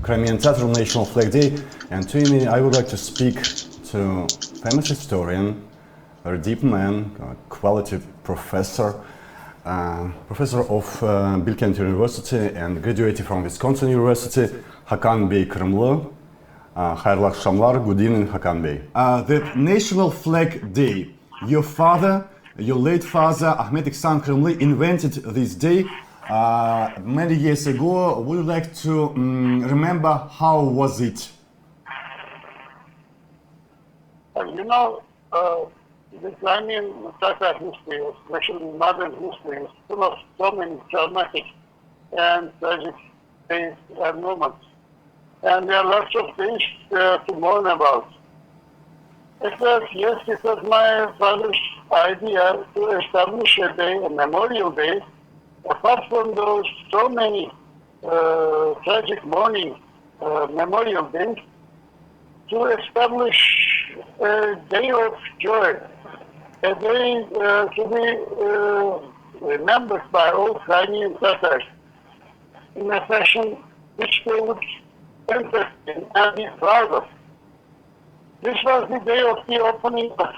Crimean Tatar National Flag Day, and today I would like to speak to famous historian, very deep man, quality professor, professor of Bilkent University and graduated from Wisconsin University, Khakan Kyrymly. Hayırlı akşamlar, good evening Hakan Bey. The National Flag Day. Your father, your late father, Ahmet Khakan Kyrymly, invented this day many years ago. Would you like to remember how was it? You know, the Crimean Tatar history, especially modern history, is full of so many traumatic and tragic days and moments. And there are lots of things to mourn about. It was my father's idea to establish a day, a memorial day, apart from those so many tragic mourning memorial days, to establish a day of joy, a day to be remembered by all Crimean Tatars in a fashion which they would interest in and be proud of. This was the day of the opening of,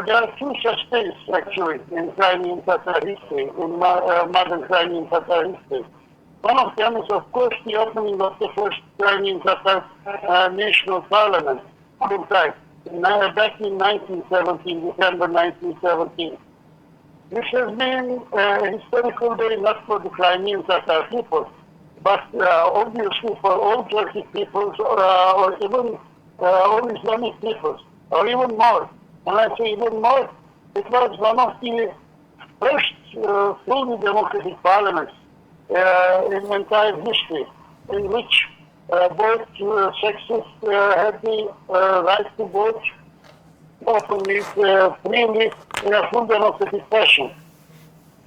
there are two such days actually in Crimean Tatar history, in modern Crimean Tatar history. One of them is of course the opening of the first Crimean Tatar National Parliament, back in 1917, December 1917. This has been a historical day not for the Crimean Tatar people, but obviously for all Turkish peoples or even all Islamic peoples, or even more. When I say even more, it was one of the first fully democratic parliaments in entire history, in which both sexes had the right to vote openly, freely, in a full democratic fashion.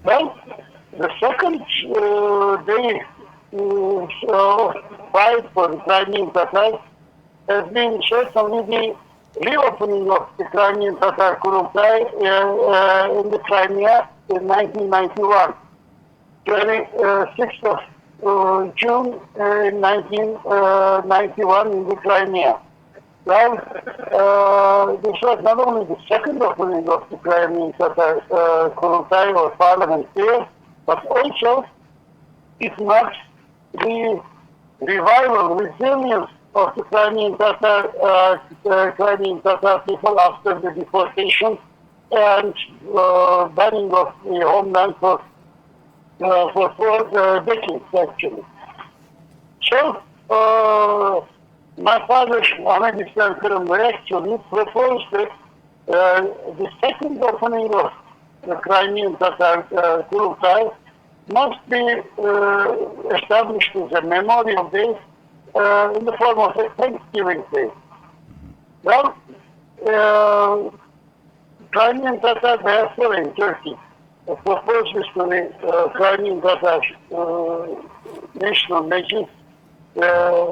Well, the second day fight for the Crimean Tatars has been certainly the reopening of the Crimean Tatar Kurultay in the Crimea in 1991, 26th of June in 1991 in the Crimea. Well, this was not only the second opening of the Crimean Tatar Kurultay or parliament there, but also it marks the revival, resilience of the Crimean Tatar people after the deportation and banning of the homeland for 4 decades actually. So my father, Ahmet Khakan Kyrymly, actually proposed that the second opening of the Crimean Tatar Kurultay must be established as a memorial day in the form of a Thanksgiving Day. Well, Crimean Tatar diaspora in Turkey proposed this to the Crimean Tatar National Majlis,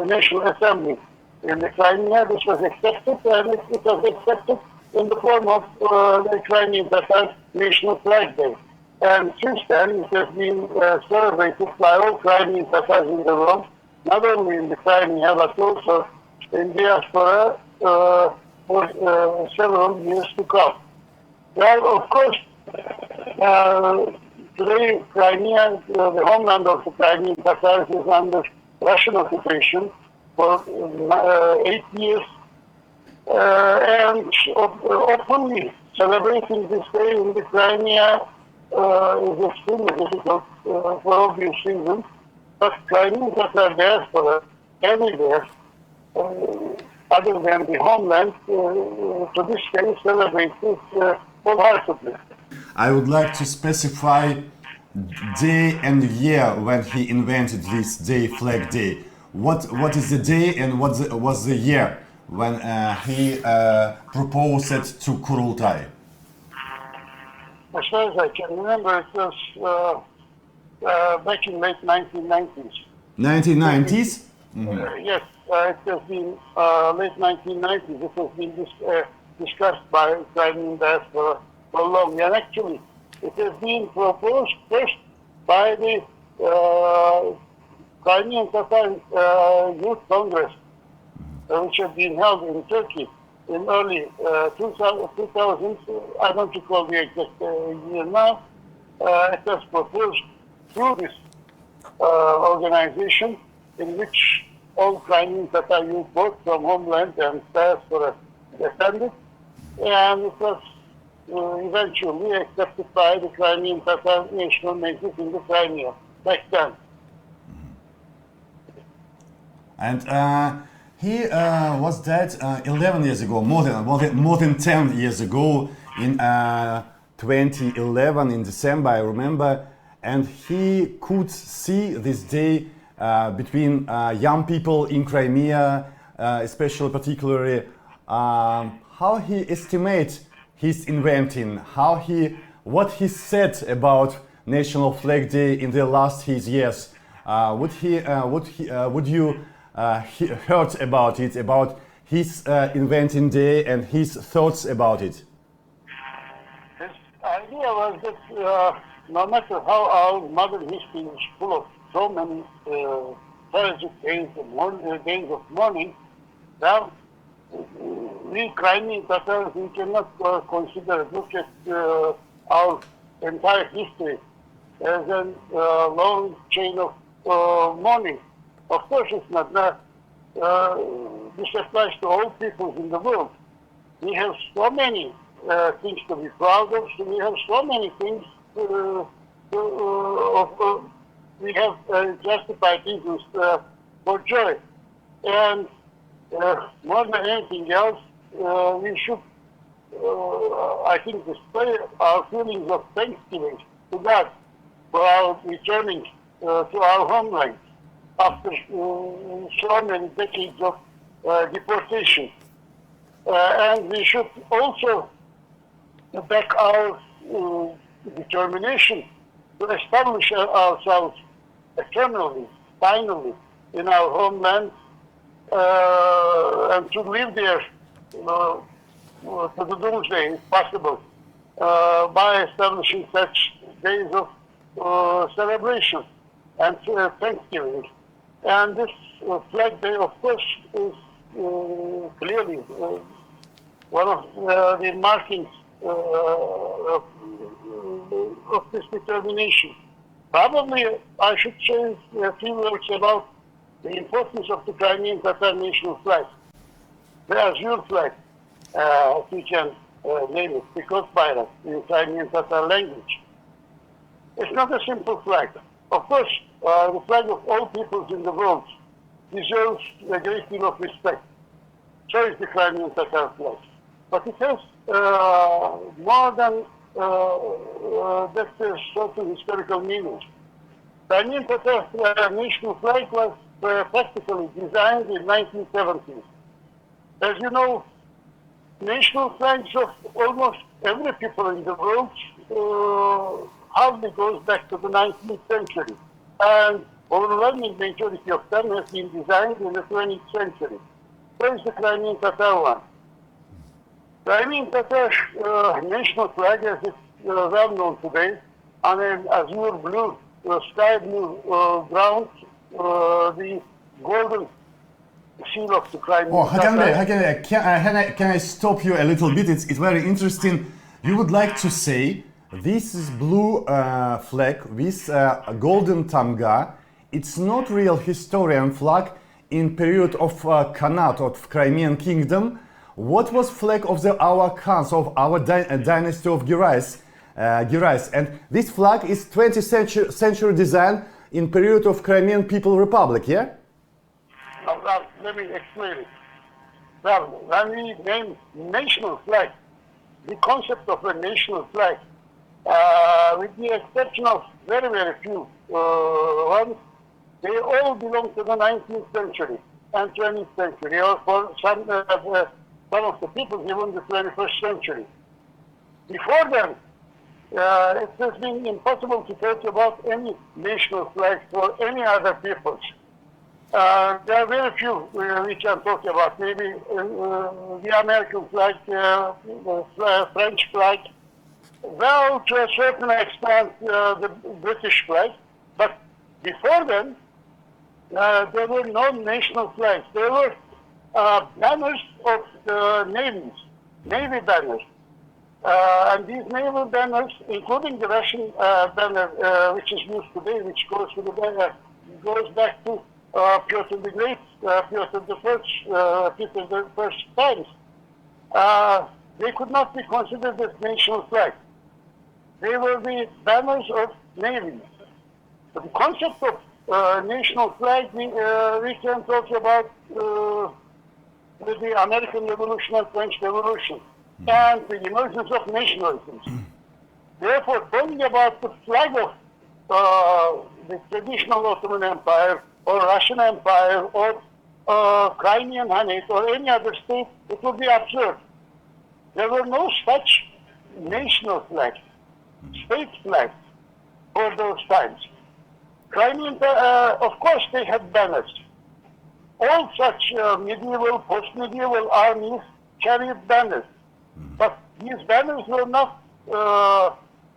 National Assembly in the Crimea. This was accepted, and it was accepted in the form of the Crimean Tatar National Flag Day. And since then, it has been celebrated by all Crimean Tatars in the world, not only in the Crimea, but also in diaspora for several years to come. Well, of course, today Crimea, the homeland of the Crimean Tatars, is under Russian occupation for 8 years, and openly celebrating this day in the Crimea is extremely difficult for obvious reasons, but Crimean Tatar diaspora anywhere other than the homeland to this day celebrates it wholeheartedly. I would like to specify day and year when he invented this day, Flag Day. What is the day and what was the year when he proposed it to Kurultay? As far as I can remember, it was back in late 1990s. 1990s? Yes, it has been late 1990s. It has been discussed by Crimean diaspora for long. And actually, it has been proposed first by the Crimean Tatar Youth Congress, which had been held in Turkey in early 2000, I don't recall the exact year now, it was proposed through this organization in which all Crimean Tatar youth, both from homeland and diaspora, attended, and it was eventually accepted by the Crimean Tatar National Majlis in the Crimea back then. And he was dead 11 years ago, more than 10 years ago, in 2011 in December, I remember. And he could see this day between young people in Crimea, especially particularly how he estimates his inventing, what he said about National Flag Day in the last his years. Would you heard about it, about his inventing day and his thoughts about it? His idea was that no matter how our modern history is full of so many tragic days of mourning, now we Crimean Tatars, we cannot look at our entire history as a long chain of mourning. Of course, it's not that. This applies to all peoples in the world. We have so many things to be proud of. We have so many things we have justified reasons for joy. And more than anything else, we should, I think, display our feelings of thanksgiving to God for our returning to our homeland after so many decades of deportation. And we should also back our determination to establish ourselves eternally, finally, in our homeland, and to live there to the doomsday, if possible, by establishing such days of celebration and thanksgiving. And this Flag Day, of course, is clearly one of the markings of this determination. Probably I should say a few words about the importance of the Crimean Tatar national flag, the Azure flag, if we can name it, the Bayrak in Crimean Tatar language. It's not a simple flag. Of course, the flag of all peoples in the world deserves a great deal of respect. So is the Crimean Tatar flag. But it has more than that certain historical meaning. Crimean Tatar national flag was practically designed in 1970s. As you know, national flags of almost every people in the world hardly goes back to the 19th century. And overwhelming majority of them has been designed in the 20th century. Where is the Crimean Tatar one? Crimean Tatar national flag, as it's well known today, on an azure blue, sky blue ground, the golden seal of the Crimean Tatar. Can I stop you a little bit? It's very interesting. You would like to say this is blue flag with a golden tamga. It's not real historian flag in period of Khanate, of Crimean Kingdom. What was flag of our Khans, of our dynasty of Girais? And this flag is 20th century design in period of Crimean People Republic, yeah? Well, let me explain it. Well, when we name national flag, the concept of a national flag, with the exception of very, very few ones, they all belong to the 19th century and 20th century, or for some of the people, even the 21st century. Before then, it has been impossible to talk about any national flag for any other peoples. There are very few we can talk about. Maybe the American flag, the French flag, well, to a certain extent, the British flag. But before then, there were no national flags. There were banners of the navies, navy banners. And these naval banners, including the Russian banner, which is used today, which goes to the goes back to Piotr the Great, Piotr the First times. They could not be considered as national flags. They were the banners of navies. But the concept of national flag, we can talk about with the American Revolution and French Revolution and the emergence of nationalism. Therefore, talking about the flag of the traditional Ottoman Empire or Russian Empire or Crimean Khanate or any other state, it would be absurd. There were no such national flags, state flags for those times. Crimean, of course, they had banners. All such medieval, post-medieval armies carried banners. But these banners were not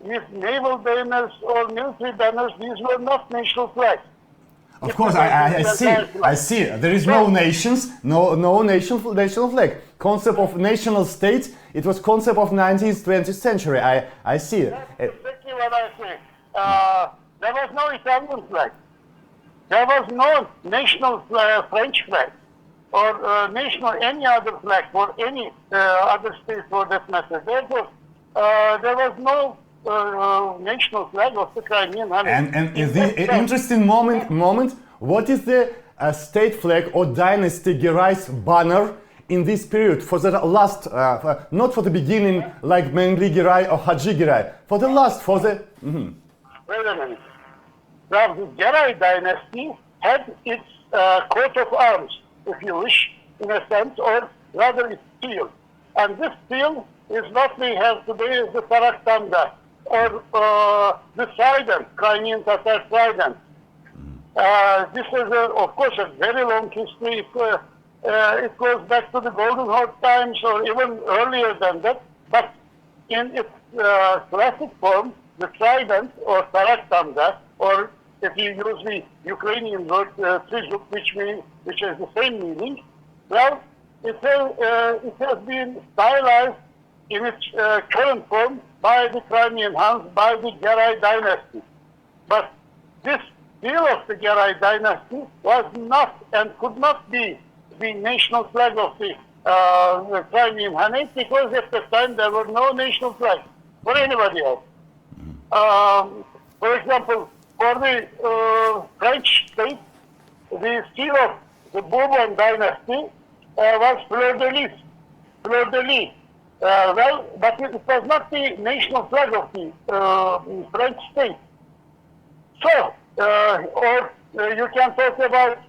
these naval banners or military banners. These were not national flags. Of course, I see. There is no nations, no national flag. Concept of national state. It was concept of 19th, 20th century. I see. That's exactly what I say. There was no Italian flag. There was no national French flag or national any other flag for any other state for that matter. Therefore, there was no national flag of the Crimean Khanate. And is the interesting moment, what is the state flag or dynasty Giray's banner in this period for the last, not for the beginning like Mengli Giray or Hacı Giray, for the last, for the... Wait a minute. Now, the Giray dynasty had its coat of arms, if you wish, in a sense, or rather its steel. And this steel is what we have today as the Tarak or the trident, Crimean Tatar trident. This is, of course, a very long history. It goes back to the Golden Horde times or even earlier than that. But in its classic form, the trident or Tarak or if you use the Ukrainian word trizuk, which has the same meaning, well, it has been stylized in its current form by the Crimean Hans, by the Giray dynasty. But this steel of the Giray dynasty was not and could not be the national flag of the Crimean Khanate because at the time there were no national flags for anybody else. For example, for the French state, the seal of the Bourbon dynasty was fleur de lis. Fleur de lis. Well, but it was not the national flag of the French state. So, or you can talk about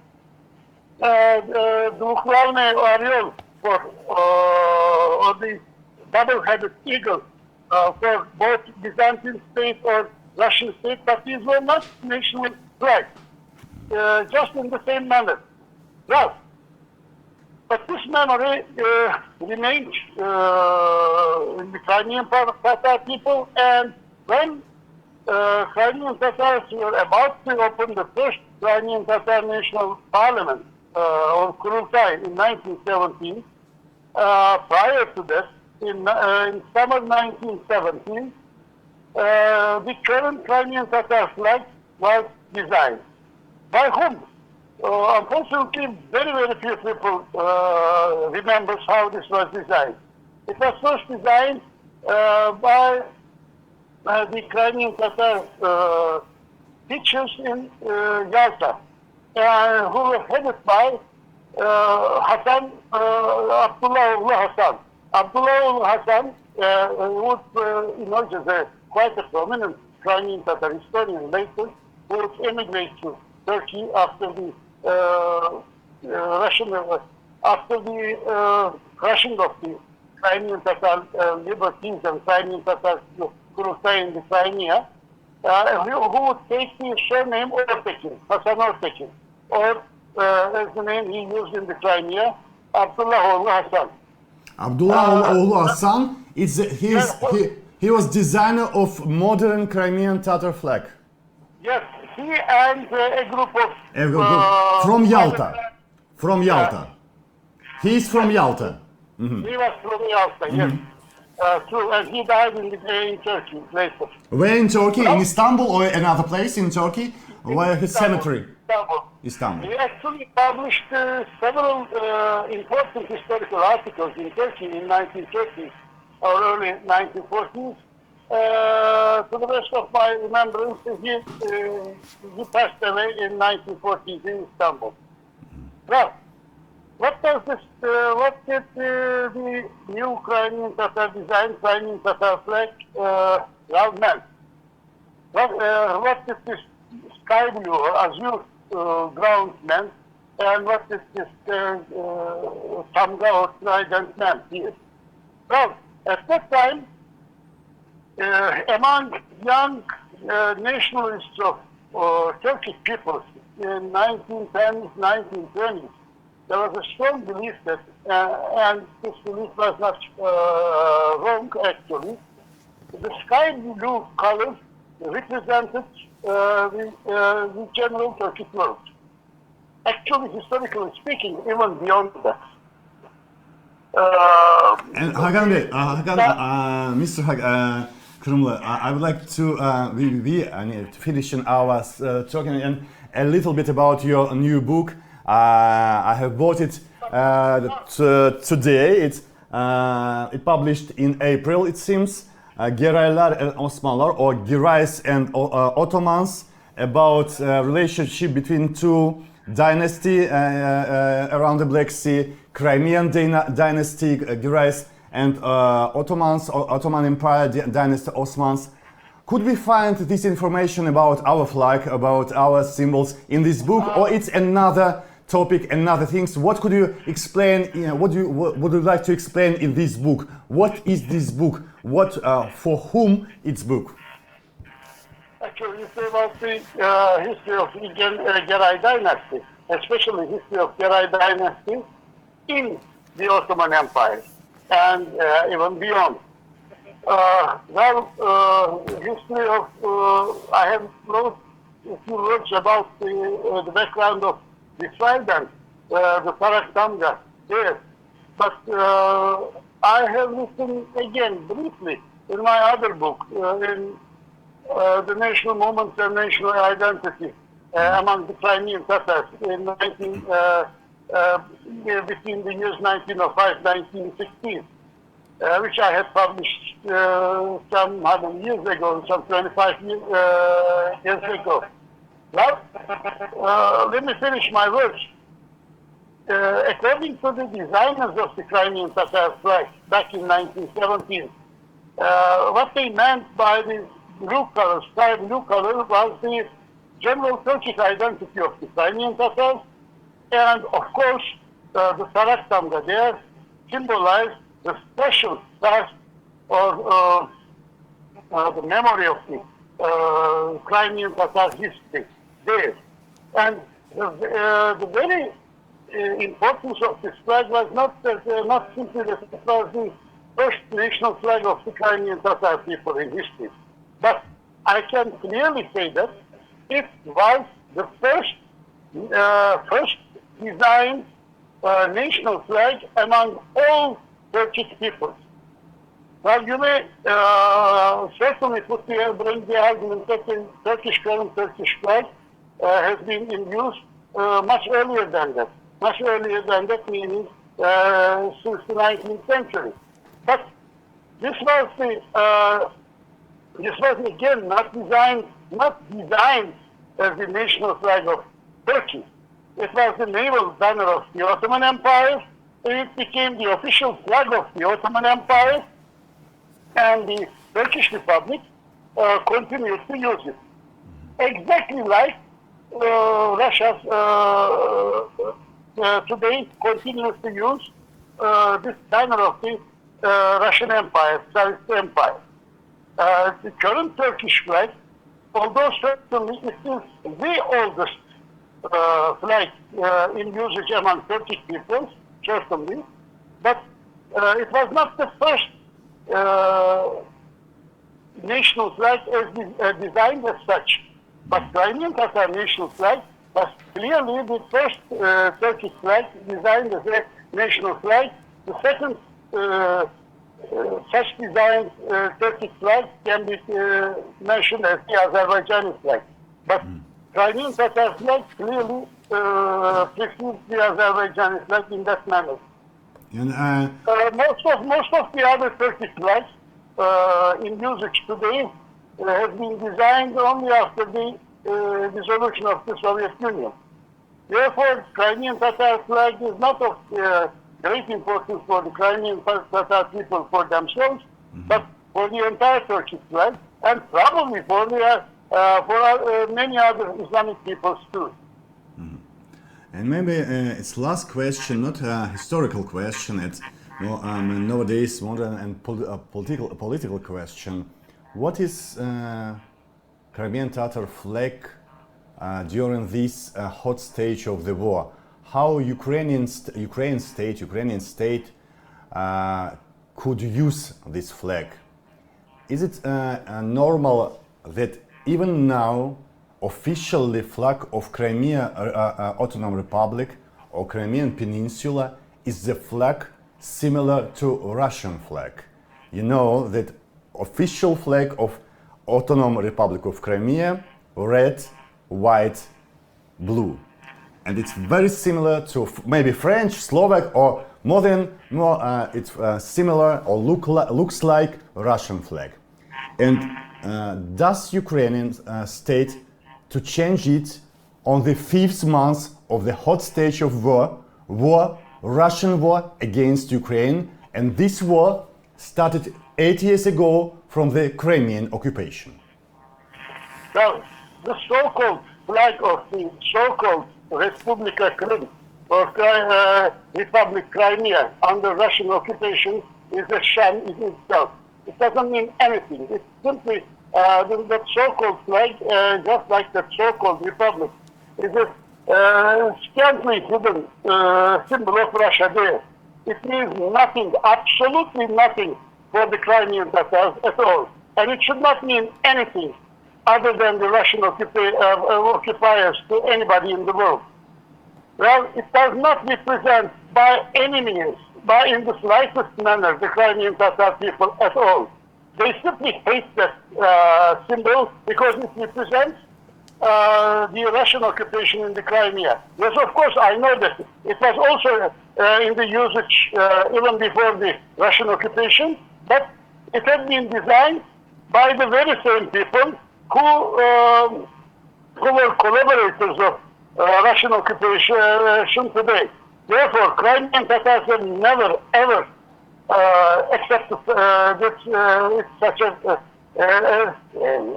the Uklalne Oriol or the double-headed eagle for both Byzantine state or Russian state, but these were not national flags, just in the same manner. Well, but this memory remained in the Crimean Tatar people, and when Crimean Tatars were about to open the first Crimean Tatar National Parliament on Kurultay in 1917, prior to that, in summer 1917, the current Crimean Tatar flag was designed. By whom? Unfortunately, very few people remembers how this was designed. It was first designed by the Crimean Tatar teachers in Yalta, who were headed by Hakan, Abdullah Hasan. Abdullah Hasan would emerge as quite a prominent Crimean Tatar historian later, who would emigrate to Turkey after the crushing of the Crimean Tatar liberties and Crimean Tatar Kurultay in the Crimea, who would take the surname Ortekin, Hasan Ortekin, or as the name he used in the Crimea, Abdullah Oğlu Hasan. Abdullah Oğlu Hasan he was designer of modern Crimean Tatar flag. Yes, he and a group of from Yalta. From Yalta. He's from Yalta. Mm-hmm. He was from Yalta, yes. True, and he died in Turkey later. Where in Turkey? In Istanbul or another place in Turkey? Where his cemetery? Istanbul. He actually published several important historical articles in Turkey in 1930s or early 1940s. To the best of my remembrance, he passed away in 1940s in Istanbul. Well, what did the new Crimean Tatar design, Crimean Tatar flag, meant? What did this sky blue or azure ground meant, and what did this tamga or trident meant here? Well, at that time, among young nationalists of Turkish peoples in 1910s, 1920s, there was a strong belief that, and this belief was not wrong actually, the sky blue color represented the general Turkish world. Actually, historically speaking, even beyond that. And Hakan Bey, Mr. Kyrymly, I would like to finish our talking a little bit about your new book. I have bought it today. It published in April, it seems. Geraylar and Osmanlılar, or Girais and Ottomans, about relationship between two dynasty around the Black Sea, Crimean dynasty, Girais, and Ottomans, Ottoman Empire dynasty, Osmans. Could we find this information about our flag, about our symbols in this book, or it's another topic, another things? What could you explain? What would you like to explain in this book? What is this book? What for whom it's book? Actually, it's about the history of Geray dynasty, especially history of Geray dynasty in the Ottoman Empire and even beyond. History of I have wrote a few words about the background of the trident, the Tarak Damga there, but I have written again briefly in my other book, in the national moments and national identity among the Crimean Tatars in between the years 1905-1916, which I had published some 100 years ago, some 25 years ago. Well, let me finish my words. According to the designers of the Crimean Tatar flag back in 1917, what they meant by the blue color, sky blue color, was the general Turkish identity of the Crimean Tatars, and of course the Tarak Damga there symbolized the special past or the memory of the Crimean Tatar history there. And the very importance of this flag was not simply that it was the first national flag of the Crimean Tatar people in history, but I can clearly say that it was the first designed national flag among all Turkish peoples. Well, you may certainly bring the argument that the current Turkish flag has been in use much earlier than that. Much earlier than that, meaning since the 19th century. But this was again not designed as the national flag of Turkey. It was the naval banner of the Ottoman Empire. It became the official flag of the Ottoman Empire, and the Turkish Republic continued to use it. Exactly like Russia today continues to use this banner of the Russian Empire, Tsarist Empire. The current Turkish flag, although certainly it is the oldest flag in usage among Turkish peoples, certainly, but it was not the first national flag as designed as such. But Crimean Tatar national flag was clearly the first Turkish flag designed as a national flag. The second such designed Turkish flag can be mentioned as the Azerbaijani flag. But Crimean Tatar flag clearly precedes the Azerbaijani flag in that manner. And Most of the other Turkish flags in usage today have been designed only after the dissolution of the Soviet Union. Therefore, Crimean Tatar flag is not of great importance for the Crimean Tatar people for themselves, but for the entire Turkish flag, and probably for many other Islamic peoples too. And maybe it's last question, not a historical question. It's nowadays modern and political question. What is Crimean Tatar flag during this hot stage of the war? How Ukrainian state could use this flag? Is it normal that even now officially flag of Crimea Autonomous Republic or Crimean Peninsula is the flag similar to Russian flag? You know that official flag of Autonomous Republic of Crimea, red, white, blue. And it's very similar to maybe French, Slovak, or it's similar or looks like Russian flag. And does Ukrainian state to change it on the 5th month of the hot stage of war, Russian war against Ukraine, and this war started 8 years ago from the Crimean occupation? Now, the so-called flag of the so-called Respublika Krim or Republic Crimea under Russian occupation is a sham in itself. It doesn't mean anything. It's simply that so-called flag, just like the so-called republic, is a scantily hidden symbol of Russia there. It means nothing, absolutely nothing for the Crimean Tatars at all. And it should not mean anything other than the Russian occupiers to anybody in the world. Well, it does not represent by any means, in the slightest manner, the Crimean Tatar people at all. They simply hate that symbol because it represents the Russian occupation in the Crimea. Yes, of course, I know that it was also in the usage even before the Russian occupation, but it had been designed by the very same people who were collaborators of Russian occupation today. Therefore, Crimean Tatars have never, ever accepted such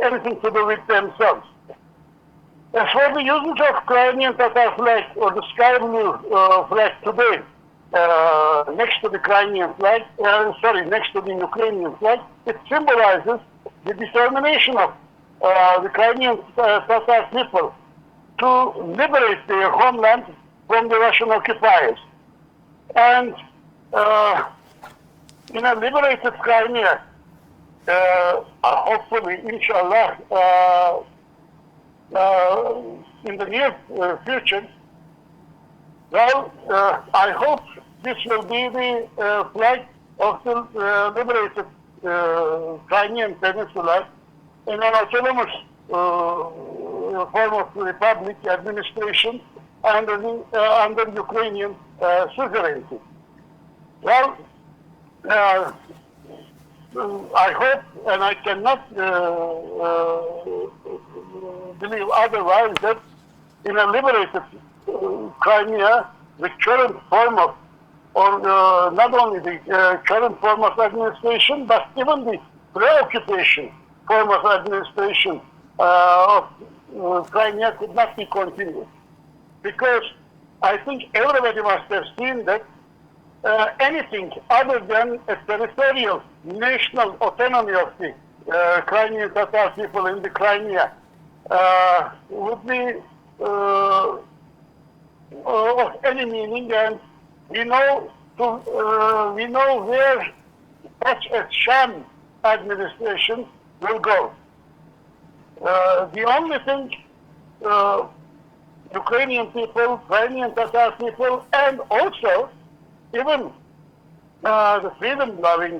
anything to do with themselves. As for the usage of Crimean Tatar flag or the sky blue flag today, next to the Crimean flag, next to the Ukrainian flag, it symbolizes the determination of the Crimean Tatar people to liberate their homeland from the Russian occupiers. And in a liberated Crimea, hopefully, inshallah, in the near future, well, I hope this will be the flag of the liberated Crimean Peninsula in an autonomous form of republic administration under Ukrainian suzerainty. Well, I hope, and I cannot believe otherwise, that in a liberated Crimea, the current form of, or not only the current form of administration, but even the pre-occupation form of administration of Crimea could not be continued. Because I think everybody must have seen that anything other than a territorial national autonomy of the Crimean Tatar people in the Crimea would be of any meaning, and we know where such a sham administration will go. The only thing Ukrainian people, Crimean Tatar people, and also even the freedom-loving,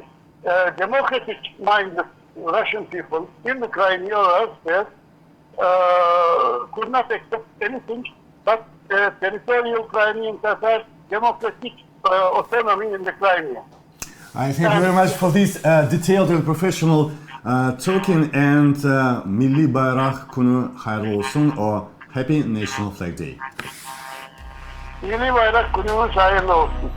democratic-minded Russian people in the Crimea or elsewhere could not accept anything but territorial Crimean Tatar democratic autonomy in the Crimea. I thank you very much for this detailed and professional talking, and Milli Bayrak Günü hayırlı olsun, or Happy National Flag Day. Milli Bayrak Günümüz hayırlı olsun.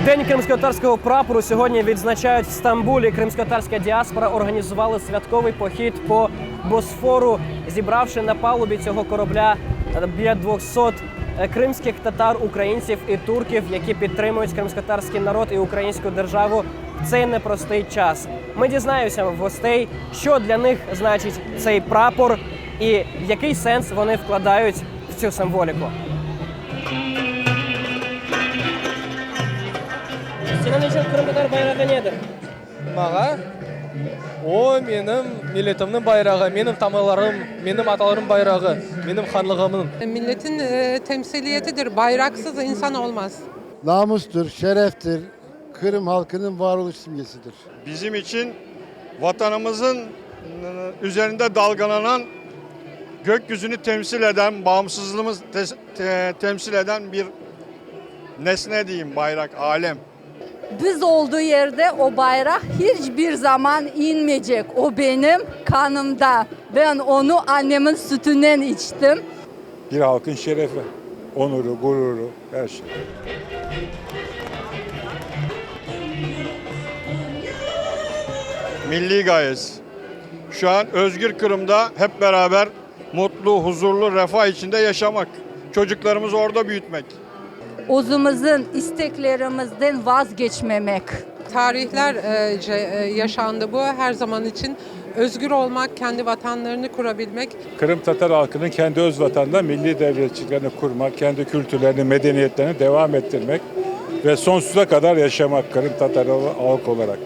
День кримськотатарського прапору сьогодні відзначають в Стамбулі. Кримськотатарська діаспора організували святковий похід по Босфору, зібравши на палубі цього корабля біля 200 кримських татар, українців і турків, які підтримують кримськотатарський народ і українську державу в цей непростий час. Ми дізнаємося в гостей, що для них значить цей прапор і який сенс вони вкладають в цю символіку. Senin için Kırım Tatar bayrağı nedir? Mağa o benim milletimnin bayrağı, benim tamalarım, benim atalarım bayrağı, benim hanlığımın. Milletin temsiliyetidir. Bayraksız insan olmaz. Namustur, şereftir, Kırım halkının varoluş simgesidir. Bizim için vatanımızın üzerinde dalgalanan, gökyüzünü temsil eden, bağımsızlığımız temsil eden bir nesne diyeyim, bayrak, alem. Biz olduğu yerde o bayrak hiçbir zaman inmeyecek. O benim kanımda. Ben onu annemin sütünden içtim. Bir halkın şerefi, onuru, gururu, her şey. Milli gayesi. Şu an özgür Kırım'da hep beraber mutlu, huzurlu, refah içinde yaşamak. Çocuklarımızı orada büyütmek. Uzumuzun isteklerimizden vazgeçmemek. Tarihlerce yaşandı bu. Her zaman için özgür olmak, kendi vatanlarını kurabilmek. Kırım Tatar halkının kendi öz vatanında milli devletçiliklerini kurmak, kendi kültürlerini, medeniyetlerini devam ettirmek ve sonsuza kadar yaşamak Kırım Tatar halk olarak.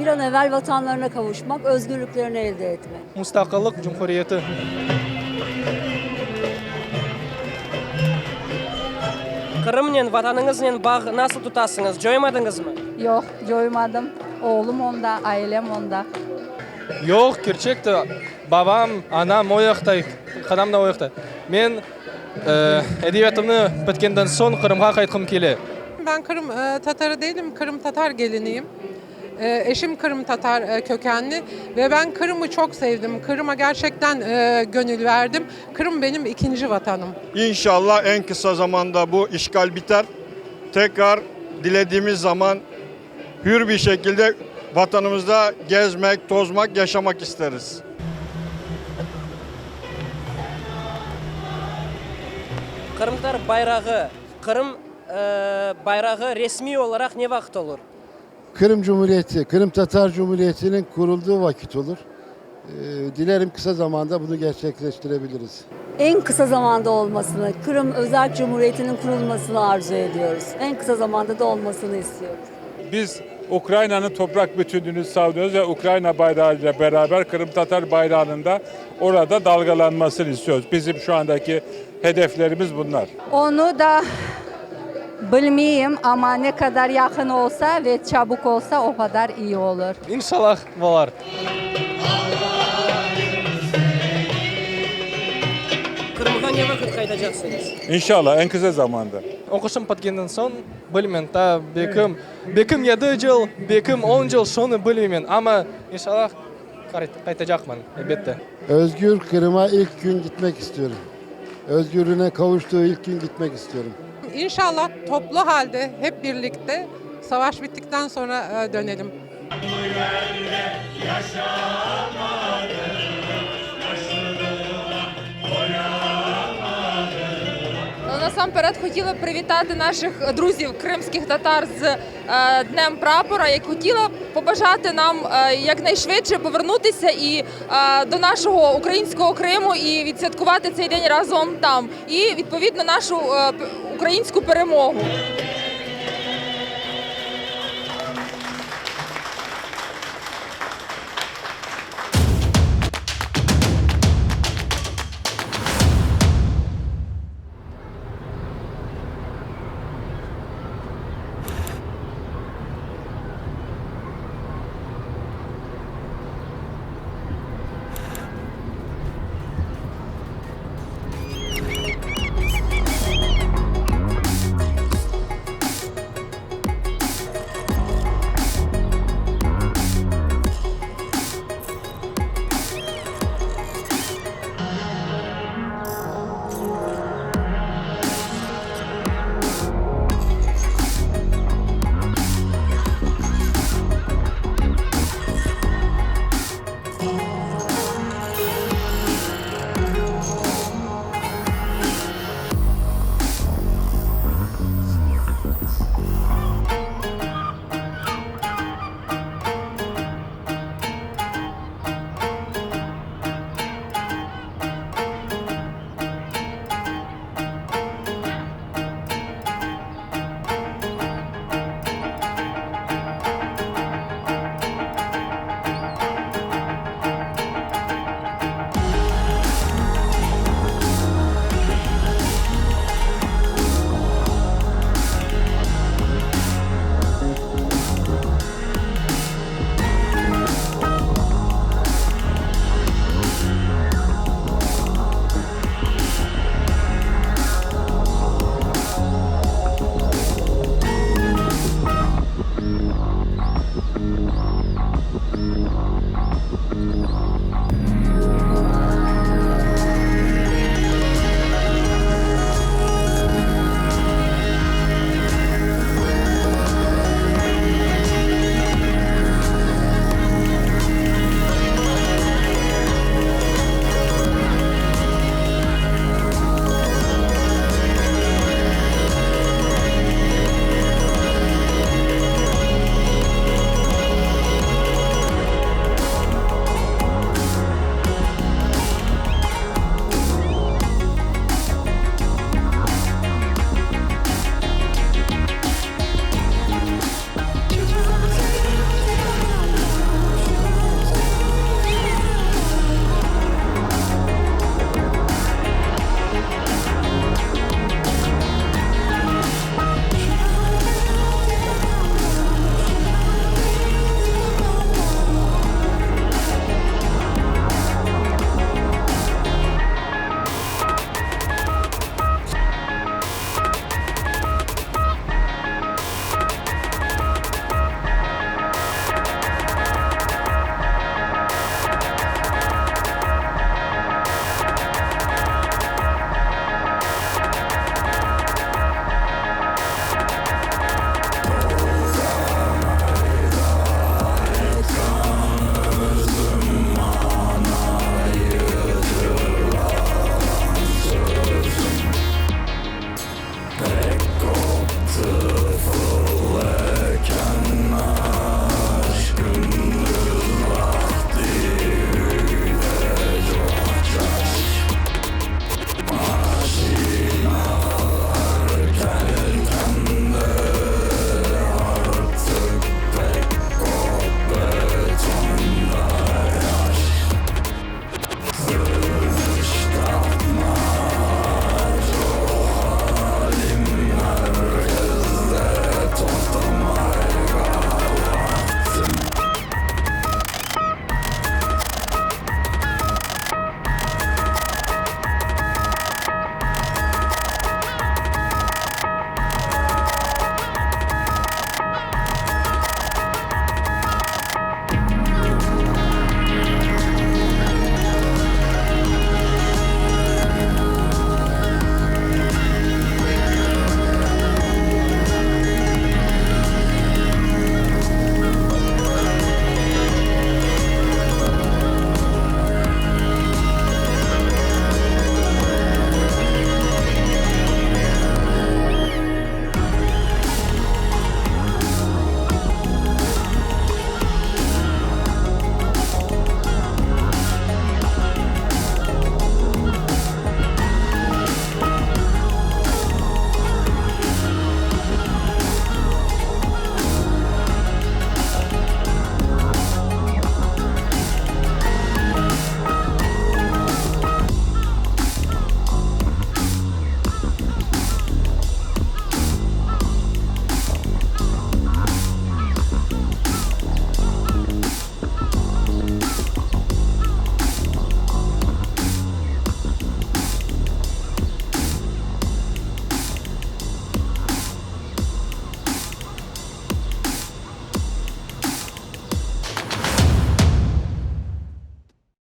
Bir an evvel vatanlarına kavuşmak, özgürlüklerini elde etmek. Müstakillik Cumhuriyeti. Kırım'ın, vatanınızın bağı nasıl tutasınız? Joymadınız mı? Yok, joymadım. Oğlum onda, ailem onda. Yok, gerçekten. Babam, anam o yakta, kanam da o yakta. Ben edebiyatımı bitkenden son Kırım'a kayıtım kele. Ben Kırım Tatarı değilim, Kırım Tatar geliniyim. Eşim Kırım Tatar kökenli ve ben Kırım'ı çok sevdim. Kırım'a gerçekten gönül verdim. Kırım benim ikinci vatanım. İnşallah en kısa zamanda bu işgal biter. Tekrar dilediğimiz zaman hür bir şekilde vatanımızda gezmek, tozmak, yaşamak isteriz. Kırım Tatar bayrağı, Kırım bayrağı resmi olarak ne vakit olur? Kırım Cumhuriyeti, Kırım Tatar Cumhuriyeti'nin kurulduğu vakit olur. Dilerim kısa zamanda bunu gerçekleştirebiliriz. En kısa zamanda olmasını, Kırım Özerk Cumhuriyeti'nin kurulmasını arzu ediyoruz. En kısa zamanda da olmasını istiyoruz. Biz Ukrayna'nın toprak bütünlüğünü savunuyoruz ve Ukrayna bayrağıyla beraber Kırım Tatar bayrağının da orada dalgalanmasını istiyoruz. Bizim şu andaki hedeflerimiz bunlar. Onu da bilmeyeyim ama ne kadar yakın olsa ve çabuk olsa o kadar iyi olur. İnşallah var. Kırım'a ne vakit qaytacaksınız? İnşallah en kısa zamanda. Оқышым біткеннен соң білмеймін, та бекім 7 жыл, бекім 10 жыл соны білмеймін, ama inşallah қайтacақмын, elbette. Özgür Kırım'a ilk gün gitmek istiyorum. Özgürlüğüne kavuştuğu ilk gün gitmek istiyorum. İnşallah toplu halde hep birlikte savaş bittikten sonra dönelim. Насамперед хотіла б привітати наших друзів кримських татар з Днем прапора. Я хотіла побажати нам якнайшвидше повернутися і до нашого українського Криму і відсвяткувати цей день разом там. І відповідно нашу українську перемогу.